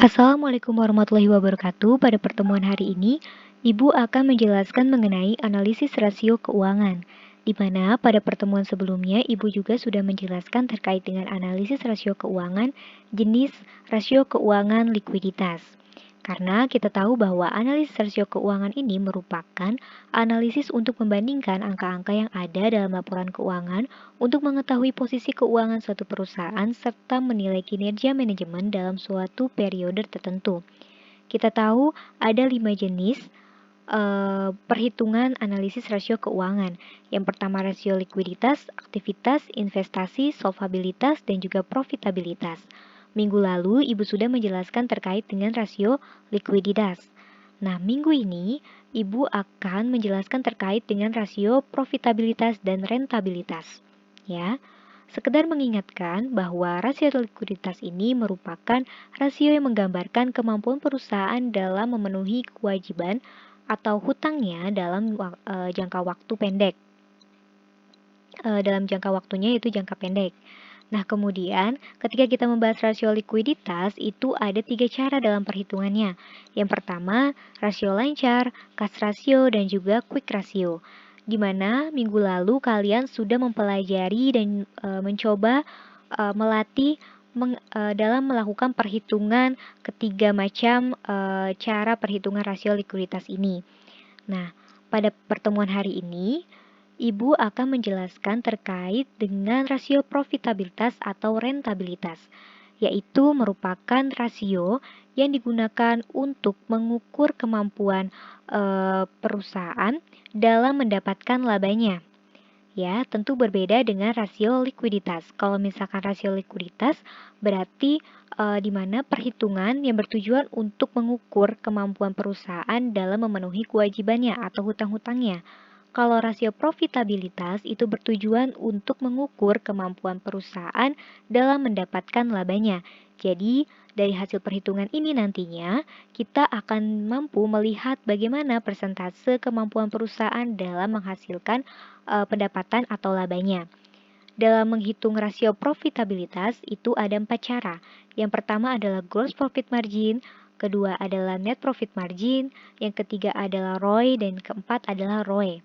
Assalamualaikum warahmatullahi wabarakatuh. Pada pertemuan hari ini, Ibu akan menjelaskan mengenai analisis rasio keuangan, di mana pada pertemuan sebelumnya Ibu juga sudah menjelaskan terkait dengan analisis rasio keuangan, jenis rasio keuangan likuiditas. Karena kita tahu bahwa analisis rasio keuangan ini merupakan analisis untuk membandingkan angka-angka yang ada dalam laporan keuangan untuk mengetahui posisi keuangan suatu perusahaan serta menilai kinerja manajemen dalam suatu periode tertentu. Kita tahu ada 5 jenis perhitungan analisis rasio keuangan. Yang pertama rasio likuiditas, aktivitas, investasi, solvabilitas, dan juga profitabilitas. Minggu lalu Ibu sudah menjelaskan terkait dengan rasio likuiditas. Nah, minggu ini Ibu akan menjelaskan terkait dengan rasio profitabilitas dan rentabilitas. Ya, sekedar mengingatkan bahwa rasio likuiditas ini merupakan rasio yang menggambarkan kemampuan perusahaan dalam memenuhi kewajiban atau hutangnya dalam jangka waktu pendek. Dalam jangka waktunya itu jangka pendek. Nah, kemudian ketika kita membahas rasio likuiditas, itu ada 3 cara dalam perhitungannya. Yang pertama, rasio lancar, cash ratio, dan juga quick ratio. Di mana minggu lalu kalian sudah mempelajari dan mencoba melatih dalam melakukan perhitungan ketiga macam cara perhitungan rasio likuiditas ini. Nah, pada pertemuan hari ini, Ibu akan menjelaskan terkait dengan rasio profitabilitas atau rentabilitas, yaitu merupakan rasio yang digunakan untuk mengukur kemampuan perusahaan dalam mendapatkan labanya. Ya, tentu berbeda dengan rasio likuiditas. Kalau misalkan rasio likuiditas berarti di mana perhitungan yang bertujuan untuk mengukur kemampuan perusahaan dalam memenuhi kewajibannya atau hutang-hutangnya. Kalau rasio profitabilitas itu bertujuan untuk mengukur kemampuan perusahaan dalam mendapatkan labanya. Jadi, dari hasil perhitungan ini nantinya kita akan mampu melihat bagaimana persentase kemampuan perusahaan dalam menghasilkan pendapatan atau labanya. Dalam menghitung rasio profitabilitas itu ada 4 cara. Yang pertama adalah gross profit margin, kedua adalah net profit margin, yang ketiga adalah ROI, dan keempat adalah ROE.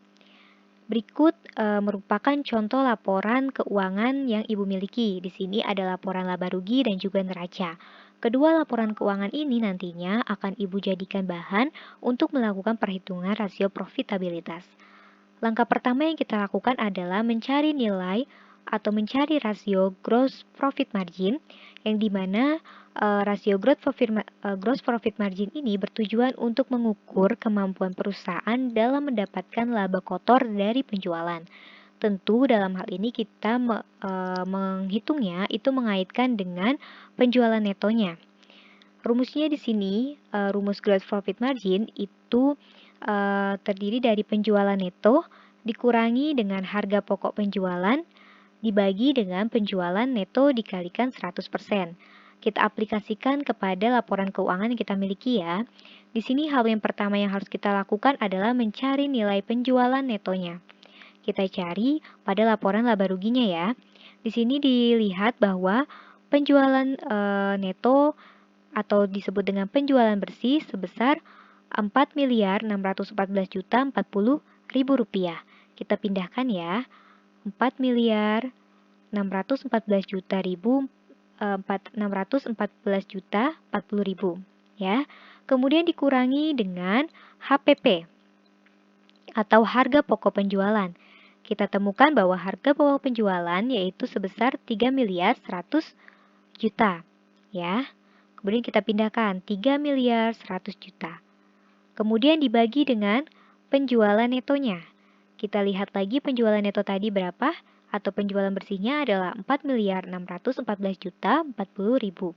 Berikut merupakan contoh laporan keuangan yang Ibu miliki. Di sini ada laporan laba rugi dan juga neraca. Kedua laporan keuangan ini nantinya akan Ibu jadikan bahan untuk melakukan perhitungan rasio profitabilitas. Langkah pertama yang kita lakukan adalah mencari nilai atau mencari rasio gross profit margin, yang dimana rasio gross profit margin ini bertujuan untuk mengukur kemampuan perusahaan dalam mendapatkan laba kotor dari penjualan. Tentu dalam hal ini kita menghitungnya itu mengaitkan dengan penjualan netonya. Rumusnya di sini, rumus gross profit margin itu terdiri dari penjualan neto dikurangi dengan harga pokok penjualan dibagi dengan penjualan neto dikalikan 100%. Kita aplikasikan kepada laporan keuangan yang kita miliki ya. Di sini hal yang pertama yang harus kita lakukan adalah mencari nilai penjualan netonya. Kita cari pada laporan laba ruginya ya. Di sini dilihat bahwa penjualan neto atau disebut dengan penjualan bersih sebesar 4.614.040.000 rupiah. Kita pindahkan ya, 4.614.040.000 ya. Kemudian dikurangi dengan HPP atau harga pokok penjualan. Kita temukan bahwa harga pokok penjualan yaitu sebesar 3.100.000.000 ya. Kemudian kita pindahkan 3.100.000.000. Kemudian dibagi dengan penjualan netonya. Kita lihat lagi penjualan neto tadi berapa, atau penjualan bersihnya adalah 4.614.040.000.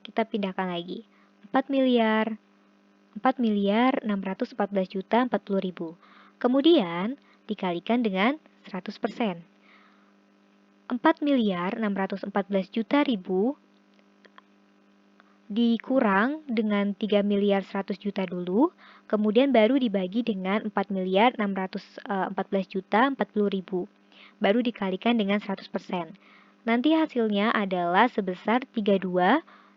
Kita pindahkan lagi. 4.614.040.000. Kemudian dikalikan dengan 100%. 4.614.000.000 dikurang dengan 3.100.000.000 dulu, kemudian baru dibagi dengan 4.614.040.000, baru dikalikan dengan 100%. Nanti hasilnya adalah sebesar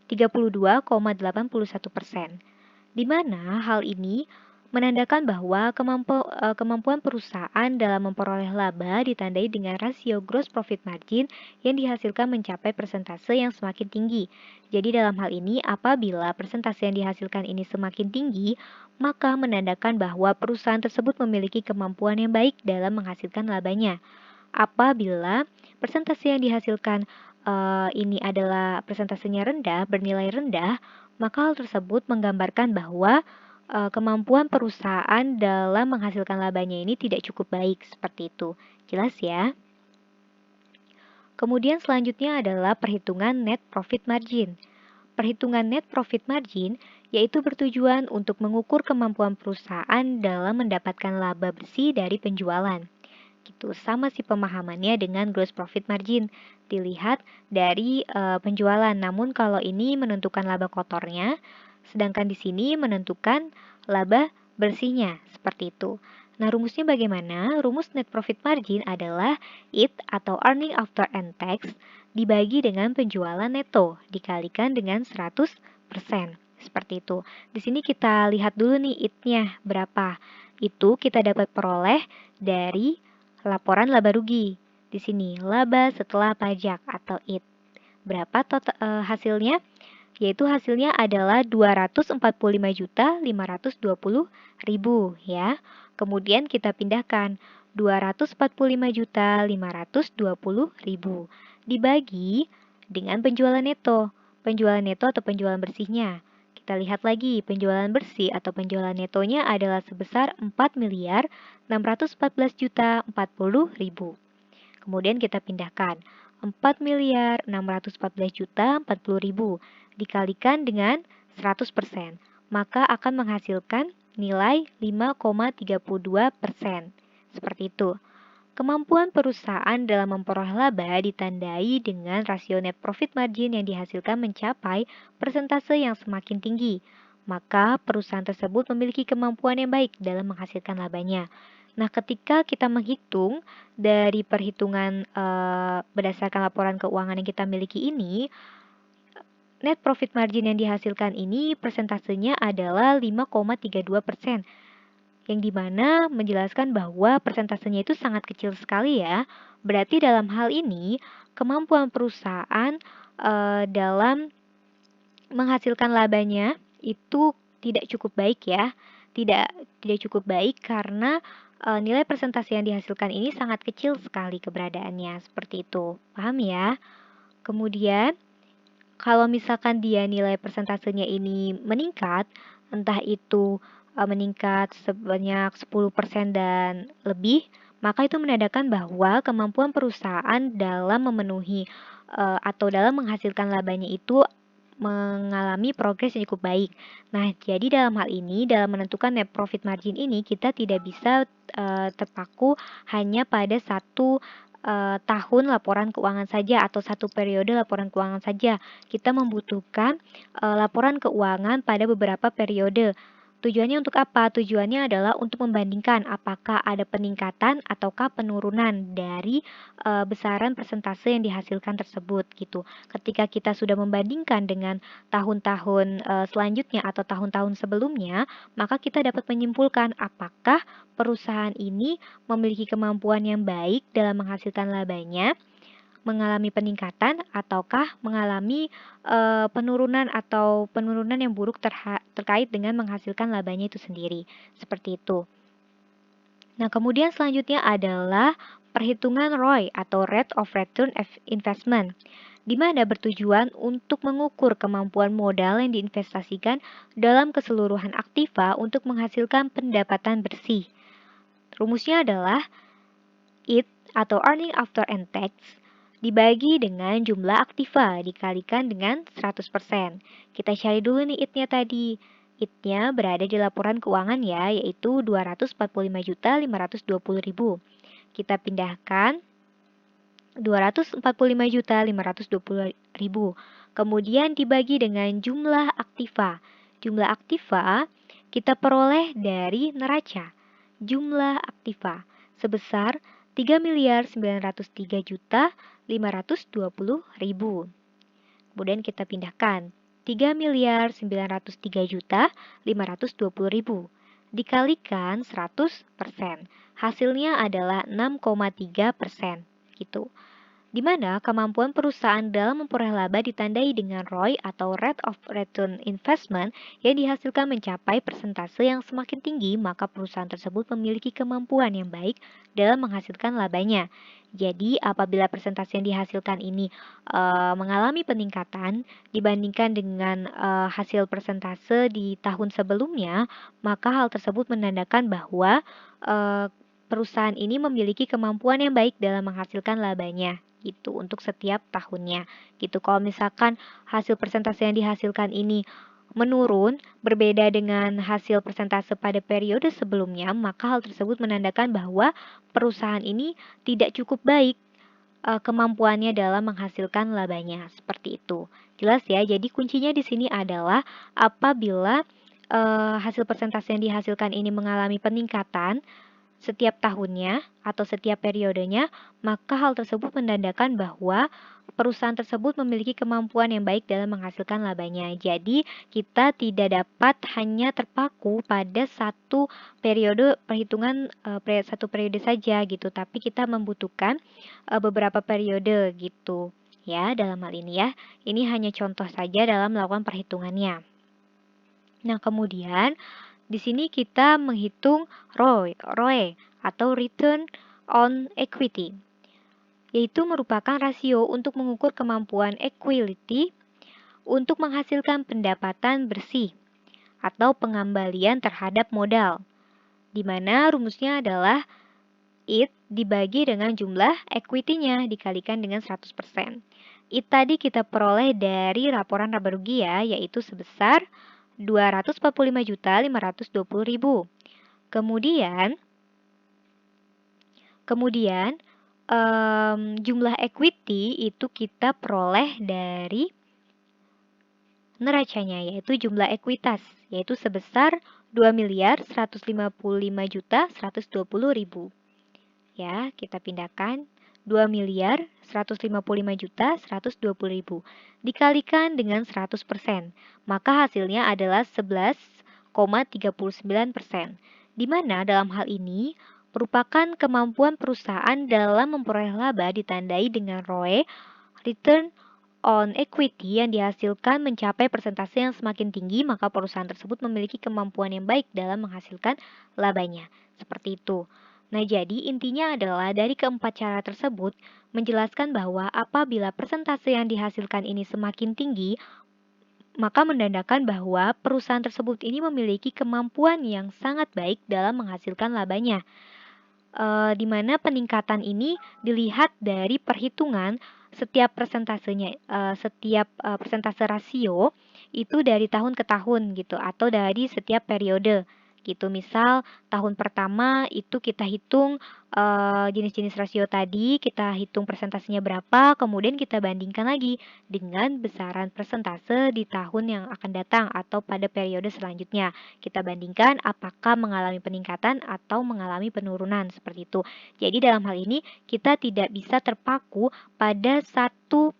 32,81%. Di mana hal ini menandakan bahwa kemampuan perusahaan dalam memperoleh laba ditandai dengan rasio gross profit margin yang dihasilkan mencapai persentase yang semakin tinggi. Jadi dalam hal ini, apabila persentase yang dihasilkan ini semakin tinggi, maka menandakan bahwa perusahaan tersebut memiliki kemampuan yang baik dalam menghasilkan labanya. Apabila persentase yang dihasilkan ini adalah persentasenya rendah, bernilai rendah, maka hal tersebut menggambarkan bahwa kemampuan perusahaan dalam menghasilkan labanya ini tidak cukup baik, seperti itu. Jelas ya? Kemudian selanjutnya adalah perhitungan net profit margin. Perhitungan net profit margin yaitu bertujuan untuk mengukur kemampuan perusahaan dalam mendapatkan laba bersih dari penjualan. Gitu, sama sih pemahamannya dengan gross profit margin. Dilihat dari penjualan, namun kalau ini menentukan laba kotornya, sedangkan di sini menentukan laba bersihnya, seperti itu. Nah, rumusnya bagaimana? Rumus net profit margin adalah IT atau earning after end tax dibagi dengan penjualan neto dikalikan dengan 100%. Seperti itu. Di sini kita lihat dulu nih IT-nya berapa. Itu kita dapat peroleh dari laporan laba rugi. Di sini laba setelah pajak atau IT. Berapa hasilnya? Yaitu hasilnya adalah 245.520.000 ya. Kemudian kita pindahkan 245.520.000 dibagi dengan penjualan neto. Penjualan neto atau penjualan bersihnya. Kita lihat lagi, penjualan bersih atau penjualan netonya adalah sebesar 4.614.040.000. Kemudian kita pindahkan 4.614.040.000 dikalikan dengan 100%, maka akan menghasilkan nilai 5,32%. Seperti itu. Kemampuan perusahaan dalam memperoleh laba ditandai dengan rasio net profit margin yang dihasilkan mencapai persentase yang semakin tinggi. Maka perusahaan tersebut memiliki kemampuan yang baik dalam menghasilkan labanya. Nah, ketika kita menghitung dari perhitungan berdasarkan laporan keuangan yang kita miliki ini, net profit margin yang dihasilkan ini persentasenya adalah 5,32%, yang dimana menjelaskan bahwa persentasenya itu sangat kecil sekali ya. Berarti dalam hal ini, kemampuan perusahaan dalam menghasilkan labanya itu tidak cukup baik ya. Tidak cukup baik karena nilai persentase yang dihasilkan ini sangat kecil sekali keberadaannya, seperti itu. Paham ya? Kemudian, kalau misalkan dia nilai persentasenya ini meningkat, entah itu meningkat sebanyak 10% dan lebih, maka itu menandakan bahwa kemampuan perusahaan dalam memenuhi atau dalam menghasilkan labanya itu mengalami progres yang cukup baik. Nah, jadi dalam hal ini, dalam menentukan net profit margin ini, kita tidak bisa terpaku hanya pada satu tahun laporan keuangan saja atau satu periode laporan keuangan saja. Kita membutuhkan laporan keuangan pada beberapa periode. Tujuannya untuk apa? Tujuannya adalah untuk membandingkan apakah ada peningkatan ataukah penurunan dari besaran persentase yang dihasilkan tersebut gitu. Ketika kita sudah membandingkan dengan tahun-tahun selanjutnya atau tahun-tahun sebelumnya, maka kita dapat menyimpulkan apakah perusahaan ini memiliki kemampuan yang baik dalam menghasilkan labanya, mengalami peningkatan ataukah mengalami penurunan atau penurunan yang buruk terkait dengan menghasilkan labanya itu sendiri. Seperti itu. Nah, kemudian selanjutnya adalah perhitungan ROI atau Rate of Return of Investment, di mana bertujuan untuk mengukur kemampuan modal yang diinvestasikan dalam keseluruhan aktiva untuk menghasilkan pendapatan bersih. Rumusnya adalah IT atau Earning After End Tax dibagi dengan jumlah aktiva dikalikan dengan 100%. Kita cari dulu nih IT-nya tadi. IT-nya berada di laporan keuangan ya, yaitu 245.520.000. Kita pindahkan 245.520.000. Kemudian dibagi dengan jumlah aktiva. Jumlah aktiva kita peroleh dari neraca. Jumlah aktiva sebesar 3.903.520.000. Kemudian kita pindahkan 3.903.520.000 dikalikan 100%. Hasilnya adalah 6,3% gitu. Di mana kemampuan perusahaan dalam memperoleh laba ditandai dengan ROI atau Rate of Return Investment yang dihasilkan mencapai persentase yang semakin tinggi, maka perusahaan tersebut memiliki kemampuan yang baik dalam menghasilkan labanya. Jadi, apabila persentase yang dihasilkan ini mengalami peningkatan dibandingkan dengan hasil persentase di tahun sebelumnya, maka hal tersebut menandakan bahwa perusahaan ini memiliki kemampuan yang baik dalam menghasilkan labanya gitu untuk setiap tahunnya gitu. Kalau misalkan hasil persentase yang dihasilkan ini menurun berbeda dengan hasil persentase pada periode sebelumnya, maka hal tersebut menandakan bahwa perusahaan ini tidak cukup baik kemampuannya dalam menghasilkan labanya. Seperti itu. Jelas ya. Jadi kuncinya di sini adalah apabila hasil persentase yang dihasilkan ini mengalami peningkatan setiap tahunnya atau setiap periodenya, maka hal tersebut menandakan bahwa perusahaan tersebut memiliki kemampuan yang baik dalam menghasilkan labanya. Jadi, kita tidak dapat hanya terpaku pada satu periode perhitungan satu periode saja gitu, tapi kita membutuhkan beberapa periode gitu. Ya, dalam hal ini ya. Ini hanya contoh saja dalam melakukan perhitungannya. Nah, kemudian di sini kita menghitung ROE atau Return on Equity, yaitu merupakan rasio untuk mengukur kemampuan equity untuk menghasilkan pendapatan bersih atau pengembalian terhadap modal, di mana rumusnya adalah IT dibagi dengan jumlah equity-nya dikalikan dengan 100%. IT tadi kita peroleh dari laporan laba rugi ya, yaitu sebesar 245.520.000. Kemudian jumlah equity itu kita peroleh dari neracanya, yaitu jumlah ekuitas, yaitu sebesar 2.155.120.000. Ya, kita pindahkan 2.155.120.000 dikalikan dengan 100%, maka hasilnya adalah 11,39%, di mana dalam hal ini merupakan kemampuan perusahaan dalam memperoleh laba ditandai dengan ROE, Return on Equity yang dihasilkan mencapai persentase yang semakin tinggi, maka perusahaan tersebut memiliki kemampuan yang baik dalam menghasilkan labanya. Seperti itu. Nah, jadi intinya adalah dari keempat cara tersebut menjelaskan bahwa apabila persentase yang dihasilkan ini semakin tinggi, maka menandakan bahwa perusahaan tersebut ini memiliki kemampuan yang sangat baik dalam menghasilkan labanya. Di mana peningkatan ini dilihat dari perhitungan setiap persentasenya, setiap persentase rasio itu dari tahun ke tahun gitu, atau dari setiap periode gitu. Misal tahun pertama itu kita hitung jenis-jenis rasio tadi, kita hitung persentasenya berapa, kemudian kita bandingkan lagi dengan besaran persentase di tahun yang akan datang atau pada periode selanjutnya. Kita bandingkan apakah mengalami peningkatan atau mengalami penurunan seperti itu. Jadi dalam hal ini kita tidak bisa terpaku pada satu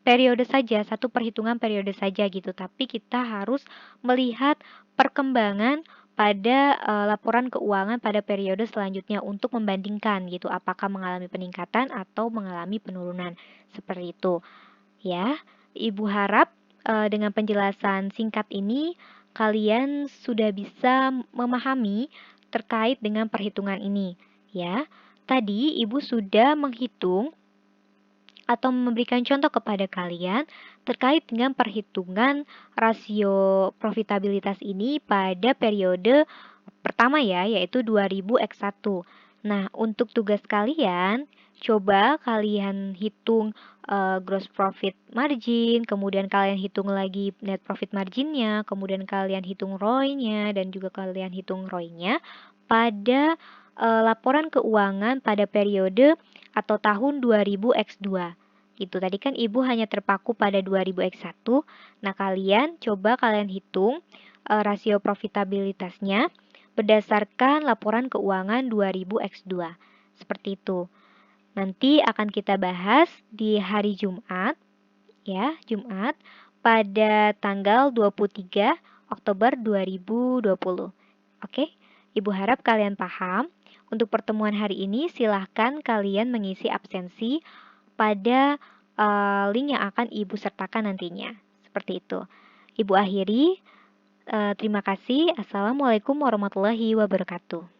periode saja, satu perhitungan periode saja gitu, tapi kita harus melihat perkembangan pada laporan keuangan pada periode selanjutnya untuk membandingkan gitu, apakah mengalami peningkatan atau mengalami penurunan seperti itu. Ya, Ibu harap dengan penjelasan singkat ini kalian sudah bisa memahami terkait dengan perhitungan ini. Ya, tadi Ibu sudah menghitung atau memberikan contoh kepada kalian terkait dengan perhitungan rasio profitabilitas ini pada periode pertama ya, yaitu 2000x1. Nah, untuk tugas kalian, coba kalian hitung gross profit margin, kemudian kalian hitung lagi net profit marginnya, kemudian kalian hitung ROI-nya, dan juga kalian hitung ROI-nya pada laporan keuangan pada periode atau tahun 2000x2. Gitu. Tadi kan Ibu hanya terpaku pada 2000x1. Nah, coba kalian hitung rasio profitabilitasnya berdasarkan laporan keuangan 2000x2. Seperti itu. Nanti akan kita bahas di hari Jumat, ya, Jumat pada tanggal 23 Oktober 2020. Oke, Ibu harap kalian paham. Untuk pertemuan hari ini silahkan kalian mengisi absensi pada link yang akan Ibu sertakan nantinya. Seperti itu. Ibu akhiri. Terima kasih. Assalamualaikum warahmatullahi wabarakatuh.